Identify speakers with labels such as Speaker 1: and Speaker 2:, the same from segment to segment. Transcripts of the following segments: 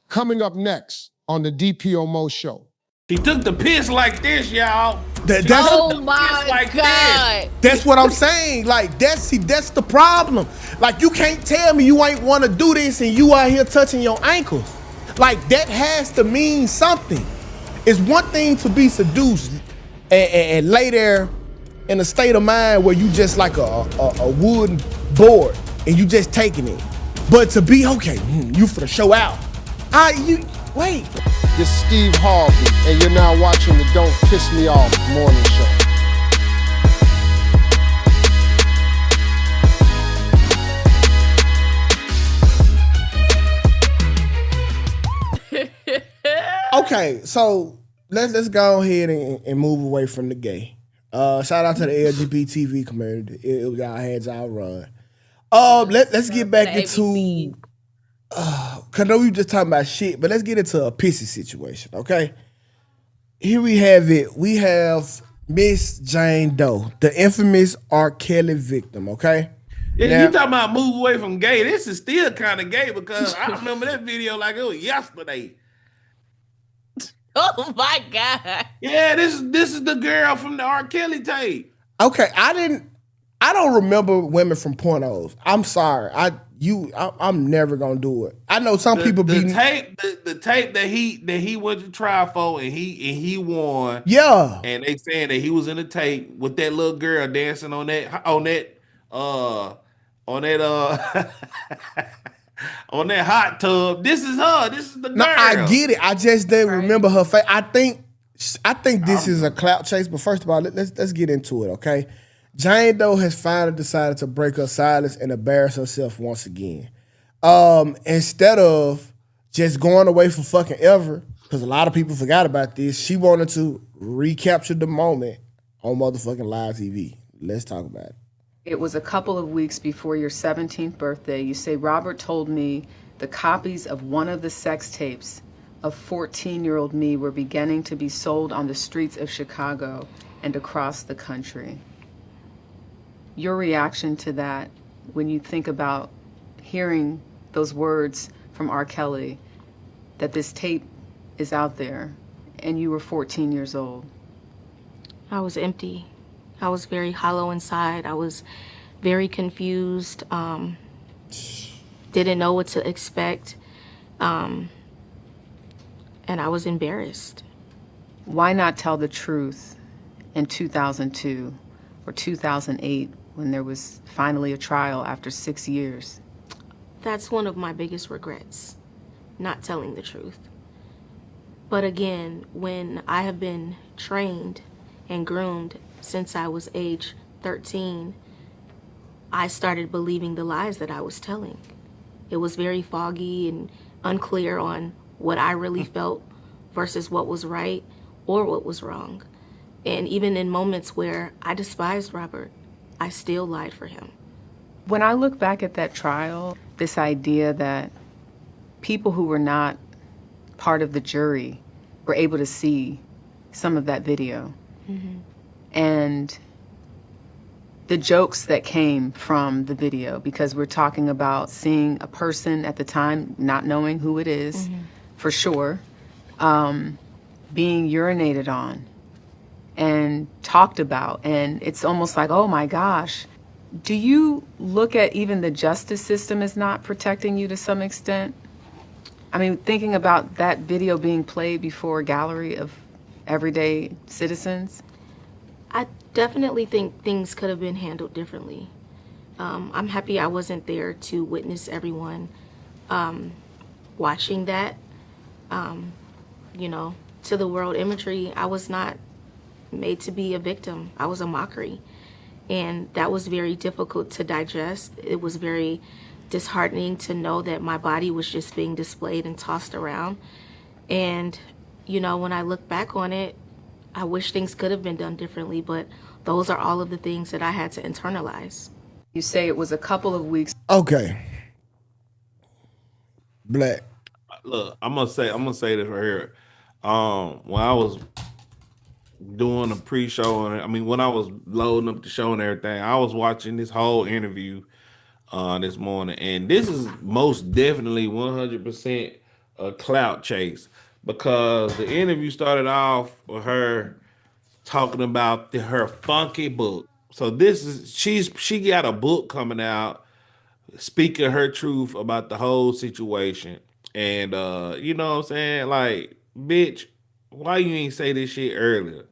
Speaker 1: Coming up next on the DPMO show.
Speaker 2: He took the piss like this, y'all.
Speaker 3: Oh my God.
Speaker 4: That's what I'm saying. Like, that's the problem. Like, you can't tell me you ain't want to do this and you out here touching your ankles. Like, that has to mean something. It's one thing to be seduced and lay there in a state of mind where you just like a wooden board and you just taking it. But to be, okay, you for the show out. Wait.
Speaker 1: This is Steve Harvey, and you're now watching the Don't Piss Me Off morning show.
Speaker 4: Okay, so let's go ahead and move away from the gay. Shout out to the LGBT community. It was y'all had y'all run. Let's get back into. Cause I know we just talking about shit, but let's get into a pissy situation, okay? Here we have it. We have Miss Jane Doe, the infamous R. Kelly victim, okay?
Speaker 2: Yeah, now, you talking about move away from gay. This is still kind of gay because I remember that video like it was yesterday.
Speaker 3: Oh my God.
Speaker 2: Yeah, this is the girl from the R. Kelly tape.
Speaker 4: Okay, I don't remember women from pornos. I'm sorry. I'm never gonna do it. I know some people
Speaker 2: the tape that he went to trial for and he won.
Speaker 4: Yeah.
Speaker 2: And they saying that he was in the tape with that little girl dancing on that on that hot tub. This is her. This is the girl.
Speaker 4: No, I get it. I just didn't remember her face. I think this is a clout chase, but first of all, let's get into it, okay? Jane Doe has finally decided to break her silence and embarrass herself once again. Instead of just going away for fucking ever, because a lot of people forgot about this, she wanted to recapture the moment on motherfucking live TV. Let's talk about it.
Speaker 5: It was a couple of weeks before your 17th birthday. You say, Robert told me the copies of one of the sex tapes of 14-year-old me were beginning to be sold on the streets of Chicago and across the country. Your reaction to that when you think about hearing those words from R. Kelly, that this tape is out there and you were 14 years old?
Speaker 6: I was empty. I was very hollow inside. I was very confused. Didn't know what to expect. And I was embarrassed.
Speaker 5: Why not tell the truth in 2002 or 2008 when there was finally a trial after 6 years?
Speaker 6: That's one of my biggest regrets, not telling the truth. But again, when I have been trained and groomed since I was age 13, I started believing the lies that I was telling. It was very foggy and unclear on what I really felt versus what was right or what was wrong. And even in moments where I despised Robert, I still lied for him.
Speaker 5: When I look back at that trial, this idea that people who were not part of the jury were able to see some of that video. Mm-hmm. And the jokes that came from the video, because we're talking about seeing a person at the time, not knowing who it is, for sure, being urinated on and talked about. And it's almost like, oh my gosh. Do you look at even the justice system as not protecting you to some extent? I mean, thinking about that video being played before a gallery of everyday citizens?
Speaker 6: I definitely think things could have been handled differently. I'm happy I wasn't there to witness everyone watching that. To the world imagery, I was not made to be a victim. I was a mockery. And that was very difficult to digest. It was very disheartening to know that my body was just being displayed and tossed around. And, when I look back on it, I wish things could have been done differently, but those are all of the things that I had to internalize.
Speaker 5: You say it was a couple of weeks.
Speaker 4: Okay. Black.
Speaker 2: Look, I'm gonna say this right here. When I was doing a pre-show, and when I was loading up the show and everything, I was watching this whole interview this morning, and this is most definitely 100% a clout chase because the interview started off with her talking about her funky book. So this is she got a book coming out speaking her truth about the whole situation. And you know what I'm saying? Like, bitch, why you ain't say this shit earlier?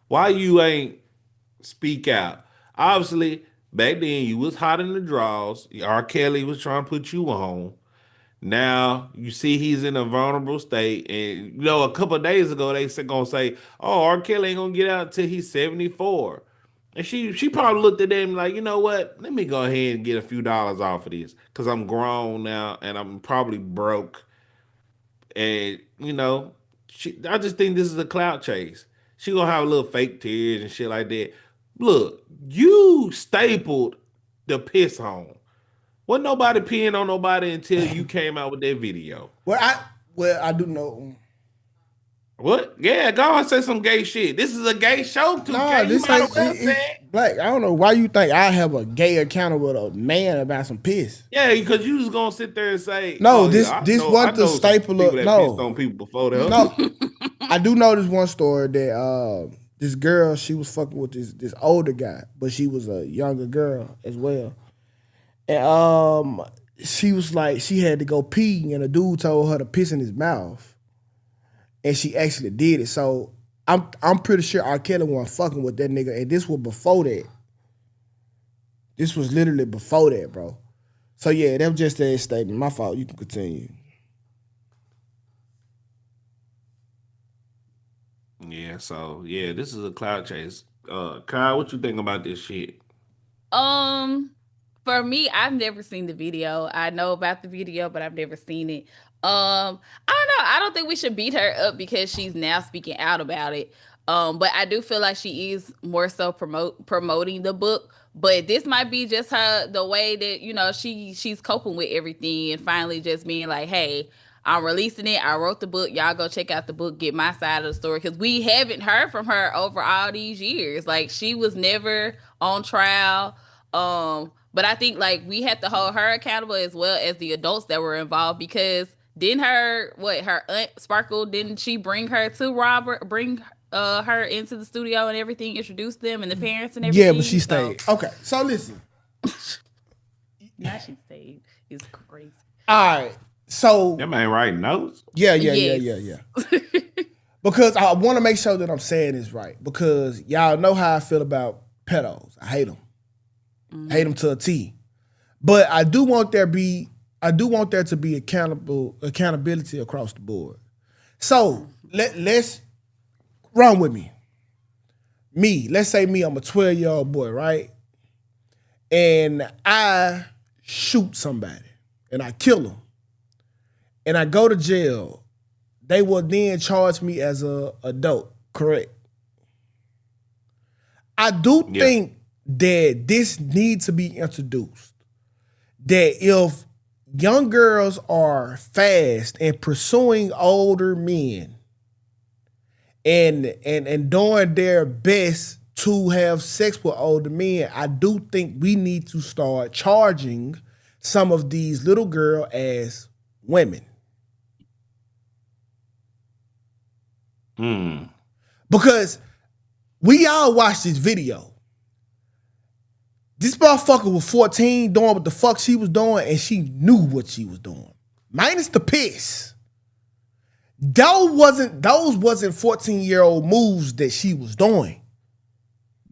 Speaker 2: Why you ain't speak out? Obviously, back then you was hot in the draws. R. Kelly was trying to put you on. Now you see he's in a vulnerable state, and you know a couple of days ago they said gonna say, "Oh, R. Kelly ain't gonna get out until he's 74," and she probably looked at them like, you know what? Let me go ahead and get a few dollars off of this because I'm grown now and I'm probably broke, and you know, I just think this is a clout chase. She gonna have a little fake tears and shit like that. Look, you stapled the piss home. Wasn't nobody peeing on nobody until you came out with that video.
Speaker 4: I do know.
Speaker 2: What? Yeah, go and say some gay shit. This is a gay show, too.
Speaker 4: No,
Speaker 2: You
Speaker 4: this
Speaker 2: might
Speaker 4: ain't
Speaker 2: as well say it.
Speaker 4: Black. I don't know why you think I have a gay encounter with a man about some piss.
Speaker 2: Yeah, because you just gonna sit there and say,
Speaker 4: No,
Speaker 2: oh,
Speaker 4: this
Speaker 2: yeah,
Speaker 4: wasn't the staple
Speaker 2: people
Speaker 4: of
Speaker 2: that
Speaker 4: no.
Speaker 2: pissed on people before that.
Speaker 4: No, I do know this one story that this girl, she was fucking with this older guy, but she was a younger girl as well. And she was like, she had to go pee, and a dude told her to piss in his mouth. And she actually did it. So I'm pretty sure R. Kelly wasn't fucking with that nigga. And this was before that. This was literally before that, bro. So yeah, that was just a statement. My fault. You can continue.
Speaker 2: Yeah, so yeah, this is a cloud chase. Kyle, what you think about this shit?
Speaker 3: For me, I've never seen the video. I know about the video, but I've never seen it. I don't know. I don't think we should beat her up because she's now speaking out about it. But I do feel like she is more so promoting the book. But this might be just the way that, you know, she's coping with everything and finally just being like, hey, I'm releasing it. I wrote the book. Y'all go check out the book, get my side of the story. Because we haven't heard from her over all these years. Like, she was never on trial. But I think like we had to hold her accountable as well as the adults that were involved because didn't her aunt Sparkle, didn't she bring her to Robert, bring her into the studio and everything, introduce them and the parents and everything?
Speaker 4: Yeah, but she stayed. Okay, so listen.
Speaker 3: Now she stayed. It's crazy.
Speaker 4: All right, so
Speaker 2: That man writing notes.
Speaker 4: yeah. Because I want to make sure that I'm saying this right. Because y'all know how I feel about pedos. I hate them. I hate them to a T. But I do want there to be accountability across the board. So let's run with me. Let's say I'm a 12-year-old boy, right? And I shoot somebody and I kill them. And I go to jail. They will then charge me as a adult, correct? I do think that this needs to be introduced. That if young girls are fast and pursuing older men and doing their best to have sex with older men, I do think we need to start charging some of these little girls as women. Because we all watched this video. This motherfucker was 14 doing what the fuck she was doing, and she knew what she was doing. Minus the piss. Those wasn't 14-year-old moves that she was doing.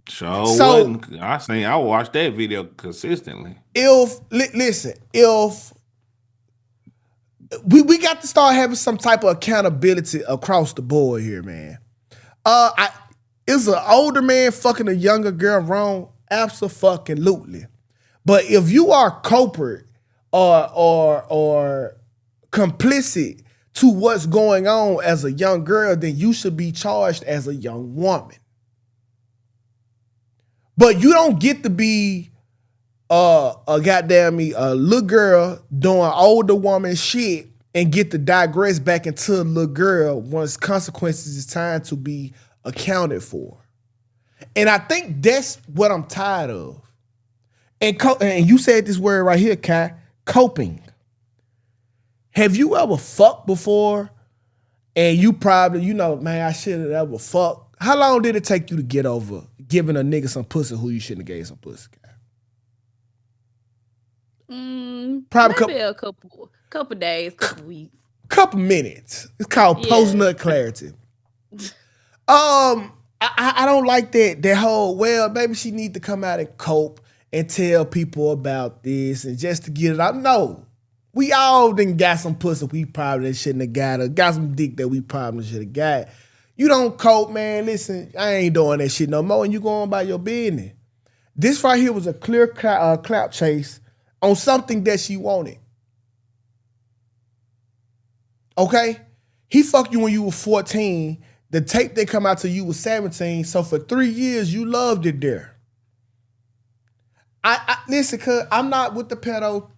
Speaker 2: So I watched that video consistently.
Speaker 4: If we got to start having some type of accountability across the board here, man. Is an older man fucking a younger girl wrong? Absolutely. But if you are culprit or complicit to what's going on as a young girl, then you should be charged as a young woman. But you don't get to be a little girl doing older woman shit and get to digress back into a little girl once consequences is time to be accounted for. And I think that's what I'm tired of. And you said this word right here, Kai, coping. Have you ever fucked before? And you probably, man, I shouldn't have ever fucked. How long did it take you to get over giving a nigga some pussy who you shouldn't have gave some pussy? Probably
Speaker 3: Maybe a couple days, couple weeks.
Speaker 4: Couple minutes. It's called post-nut clarity. I don't like that whole, well, maybe she need to come out and cope and tell people about this and just to get it out. No. We all done got some pussy we probably shouldn't have got, or got some dick that we probably should have got. You don't cope, man. Listen, I ain't doing that shit no more, and you go on by your business. This right here was a clear clout chase on something that she wanted. Okay? He fucked you when you were 14. The tape that come out till you was 17. So for 3 years, you loved it there. I listen, cuz I'm not with the pedo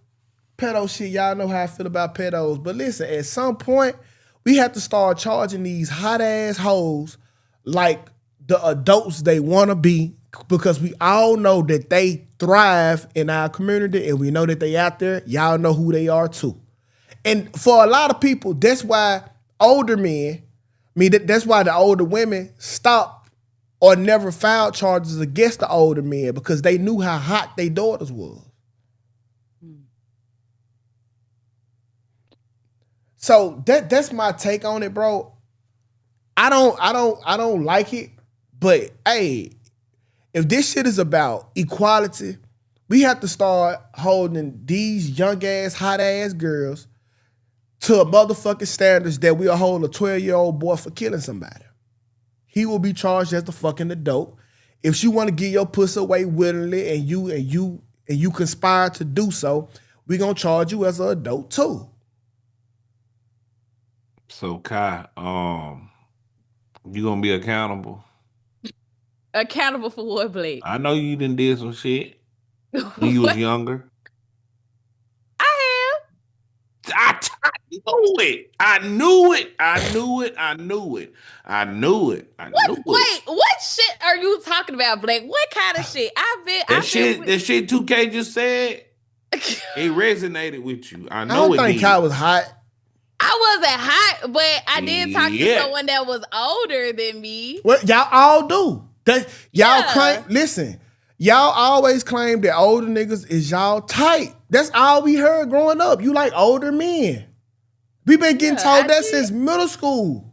Speaker 4: shit. Y'all know how I feel about pedos. But listen, at some point, we have to start charging these hot ass hoes like the adults they want to be, because we all know that they thrive in our community and we know that they out there. Y'all know who they are too. And for a lot of people, that's why older men, that's why the older women stopped or never filed charges against the older men, because they knew how hot their daughters was. So that's my take on it, bro. I don't like it, but hey, if this shit is about equality, we have to start holding these young ass, hot ass girls to a motherfucking standards that we'll hold a 12-year-old boy for killing somebody. He will be charged as the fucking adult. If you want to get your pussy away willingly and you conspire to do so, we gonna charge you as an adult too.
Speaker 2: So Kai, you gonna be accountable?
Speaker 3: Accountable for what, Blake?
Speaker 2: I know you done did some shit when you was younger.
Speaker 3: I
Speaker 2: I knew it. I knew it. I knew it. I knew it. I knew it. I knew it.
Speaker 3: Wait, what shit are you talking about, Blake? What kind of shit?
Speaker 2: That shit 2K just said, it resonated with you. I know
Speaker 4: I don't
Speaker 2: it
Speaker 4: think
Speaker 2: did.
Speaker 4: Kai was hot.
Speaker 3: I wasn't hot, but I did talk to someone that was older than me.
Speaker 4: Well, y'all all do. Listen, y'all always claim that older niggas is y'all type. That's all we heard growing up. You like older men. We been getting told that since middle school.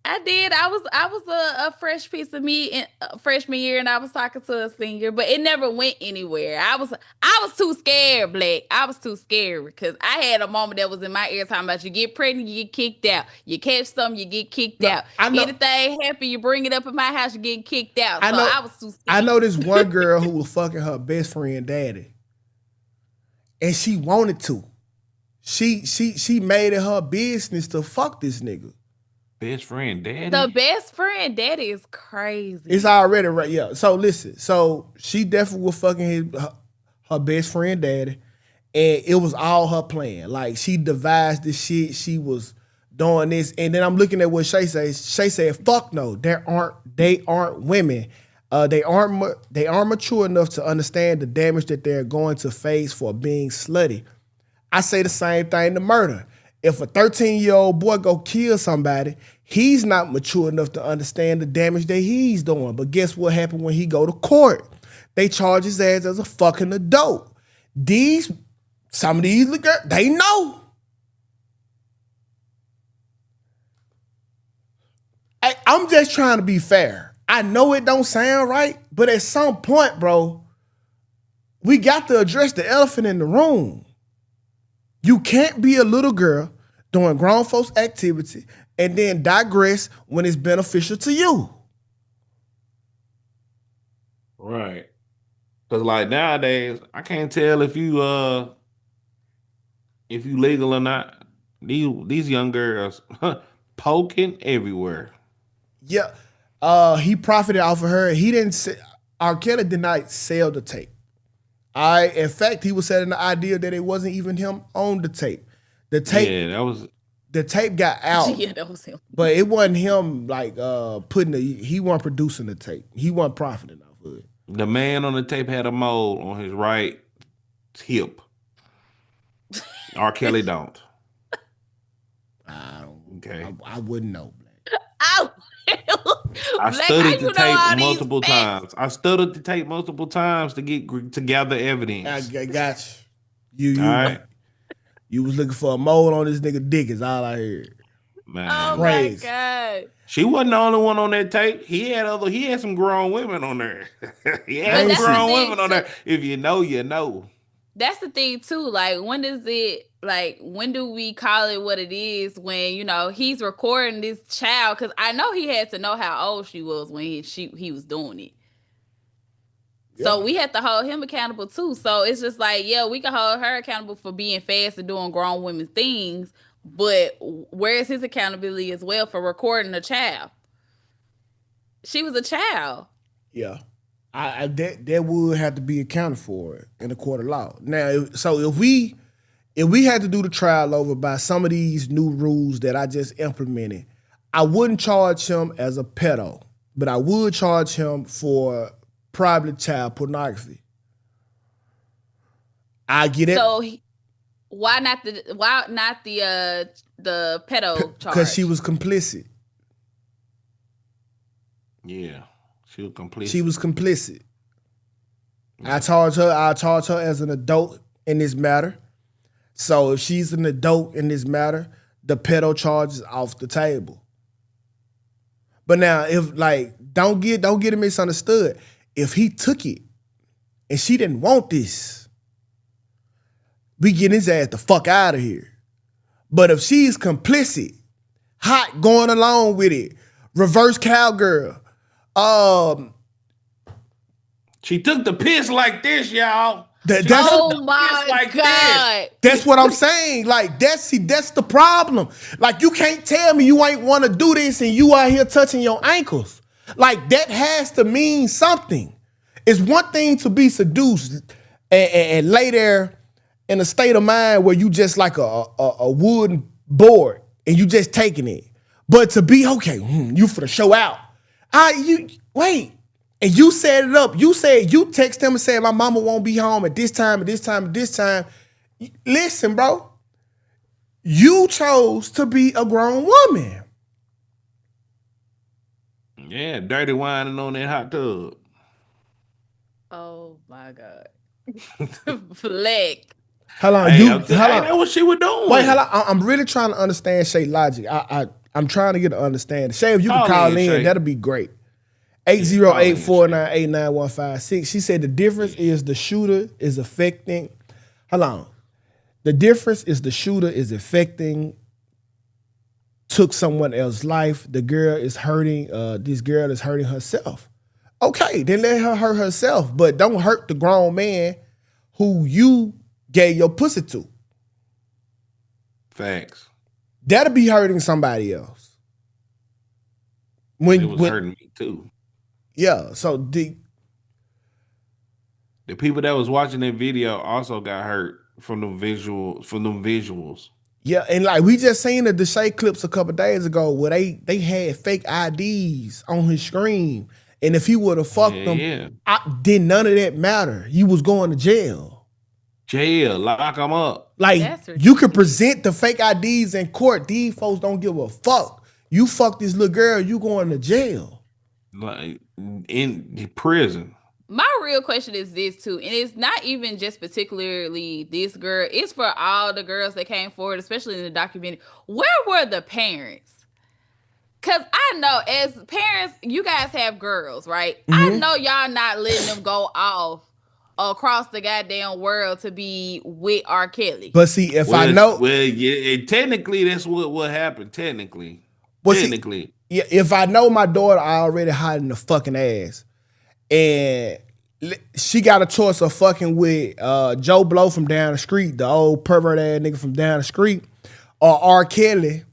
Speaker 3: I did. I was a fresh piece of meat in freshman year, and I was talking to a senior, but it never went anywhere. I was too scared, Blake. I was too scared because I had a moment that was in my ear talking about you get pregnant, you get kicked out. You catch something, you get kicked out. Anything happen, you bring it up in my house, you get kicked out. I was too scared.
Speaker 4: I know this one girl who was fucking her best friend daddy, and she wanted to. She made it her business to fuck this nigga.
Speaker 2: Best friend daddy?
Speaker 3: The best friend daddy is crazy.
Speaker 4: It's already right, yeah. So listen, she definitely was fucking her best friend daddy, and it was all her plan. Like, she devised this shit. She was doing this, and then I'm looking at what Shay says. Shay said, "Fuck no, they aren't women. They aren't mature enough to understand the damage that they're going to face for being slutty." I say the same thing to murder. If a 13-year-old boy go kill somebody, he's not mature enough to understand the damage that he's doing. But guess what happened when he go to court? They charge his ass as a fucking adult. Some of these girls, they know. I'm just trying to be fair. I know it don't sound right, but at some point, bro, we got to address the elephant in the room. You can't be a little girl doing grown folks activity and then digress when it's beneficial to you.
Speaker 2: Right. Because like nowadays, I can't tell if you legal or not. These young girls poking everywhere.
Speaker 4: Yeah. He profited off of her. R. Kelly did not sell the tape. In fact, he was selling the idea that it wasn't even him on the tape. The tape got out.
Speaker 3: Yeah, that was him.
Speaker 4: But it wasn't him like he wasn't producing the tape. He wasn't profiting off of it.
Speaker 2: The man on the tape had a mole on his right hip. R. Kelly don't. Okay.
Speaker 4: I wouldn't know.
Speaker 3: I
Speaker 2: I
Speaker 3: Black,
Speaker 2: studied
Speaker 3: how
Speaker 2: the
Speaker 3: you know all
Speaker 2: tape
Speaker 3: these
Speaker 2: multiple
Speaker 3: facts?
Speaker 2: times. I studied the tape multiple times to to gather
Speaker 4: I
Speaker 2: evidence.
Speaker 4: got you.
Speaker 2: All right,
Speaker 4: You was looking for a mole on this nigga dick is all I heard.
Speaker 2: man.
Speaker 3: Oh
Speaker 4: Crazy.
Speaker 3: my god!
Speaker 2: She wasn't the only one on that tape. He had some grown women on there. He had
Speaker 4: But
Speaker 2: some
Speaker 4: that's the
Speaker 2: grown
Speaker 3: thing,
Speaker 2: women on
Speaker 3: too.
Speaker 2: there. If you know, you know.
Speaker 3: That's the thing too. Like, when do we call it what it is when, you know, he's recording this child? Because I know he had to know how old she was when he was doing it. So we have to hold him accountable too. So it's just like, yeah, we can hold her accountable for being fast and doing grown women things, but where is his accountability as well for recording a child? She was a child.
Speaker 4: Yeah. That would have to be accounted for in the court of law. Now, if we had to do the trial over by some of these new rules that I just implemented, I wouldn't charge him as a pedo, but I would charge him for probably child pornography. I get it.
Speaker 3: So why not the pedo charge?
Speaker 4: Because she was complicit.
Speaker 2: Yeah, she was complicit.
Speaker 4: She was complicit. I charge her as an adult in this matter. So if she's an adult in this matter, the pedo charge is off the table. But now, if don't get it misunderstood. If he took it and she didn't want this, we get his ass the fuck out of here. But if she's complicit, hot going along with it, reverse cowgirl,
Speaker 2: she took the piss like this, y'all.
Speaker 3: Oh my God.
Speaker 4: That's what I'm saying. Like, that's the problem. Like, you can't tell me you ain't want to do this and you out here touching your ankles. Like, that has to mean something. It's one thing to be seduced and lay there in a state of mind where you just like a wooden board and you just taking it. But to be, okay, you finna show out. Wait. And you set it up. You text him and said, my mama won't be home at this time, at this time, at this time. Listen, bro. You chose to be a grown woman.
Speaker 2: Yeah, dirty whining on that hot tub.
Speaker 3: Oh my God. Fleck.
Speaker 4: Hold on.
Speaker 2: That's what she was doing.
Speaker 4: Wait, hold on. I'm really trying to understand Shay logic. I'm trying to get an understanding. Shay, if you can call in, that'll be great. 808-498-9156. She said the difference is the shooter is affecting. Hold on. The difference is the shooter is affecting, took someone else's life. The girl is hurting. This girl is hurting herself. Okay, then let her hurt herself, but don't hurt the grown man who you gave your pussy to.
Speaker 2: Facts.
Speaker 4: That'll be hurting somebody else.
Speaker 2: It was hurting me too.
Speaker 4: Yeah, so the
Speaker 2: people that was watching that video also got hurt from them visuals.
Speaker 4: Yeah, and like we just seen the Deshae clips a couple days ago where they had fake IDs on his screen, and if he would have fucked them, did none of that matter. You was going to jail.
Speaker 2: Lock them up.
Speaker 4: Like, you could present the fake IDs in court. These folks don't give a fuck. You fuck this little girl, you going to jail.
Speaker 2: Like in prison.
Speaker 3: My real question is this too, and it's not even just particularly this girl. It's for all the girls that came forward, especially in the documentary. Where were the parents? Because I know as parents, you guys have girls, right? I know y'all not letting them go off across the goddamn world to be with R. Kelly.
Speaker 4: But see, I know...
Speaker 2: Well, yeah, technically, that's what happened. Technically.
Speaker 4: Yeah, if I know my daughter, I already hiding the fucking ass. And she got a choice of fucking with Joe Blow from down the street, the old pervert ass nigga from down the street, or R. Kelly.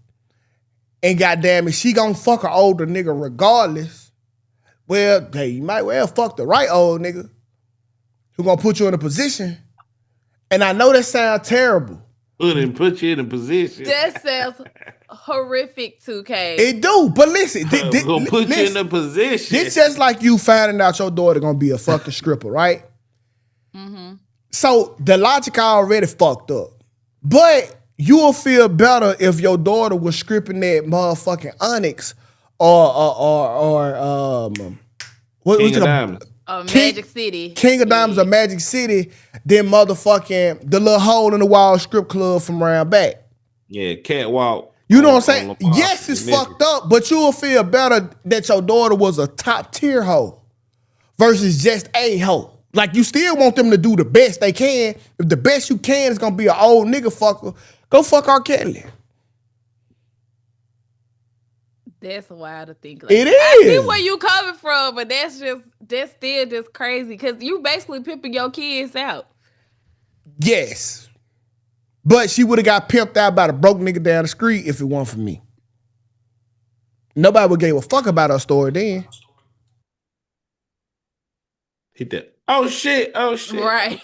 Speaker 4: And goddamn it, she gonna fuck an older nigga regardless. Well, hey, you might well fuck the right old nigga who gonna put you in a position. And I know that sounds terrible.
Speaker 2: Put you in a position.
Speaker 3: That sounds horrific, Tukay.
Speaker 4: It do, but listen.
Speaker 2: Gonna put you in a position.
Speaker 4: It's just like you finding out your daughter gonna be a fucking stripper, right? So the logic already fucked up. But you will feel better if your daughter was stripping that motherfucking Onyx or what's
Speaker 2: King
Speaker 4: it
Speaker 2: of
Speaker 4: called?
Speaker 2: Diamonds.
Speaker 3: Magic City.
Speaker 4: King of Diamonds or Magic City, then motherfucking the little hole in the wall strip club from round back.
Speaker 2: Yeah, catwalk.
Speaker 4: You know what I'm saying?
Speaker 2: on
Speaker 4: Yes, it's
Speaker 2: Memphis.
Speaker 4: fucked up, but you will feel better that your daughter was a top tier hoe versus just a hoe. Like, you still want them to do the best they can. If the best you can is gonna be an old nigga fucker, go fuck R. Kelly.
Speaker 3: That's wild to think. Like,
Speaker 4: It
Speaker 3: I see
Speaker 4: is.
Speaker 3: where you coming from, but that's still just crazy because you basically pimping your kids out.
Speaker 4: Yes. But she would have got pimped out by the broke nigga down the street if it weren't for me. Nobody would give a fuck about her story then.
Speaker 2: Hit that. Oh shit.
Speaker 3: Right.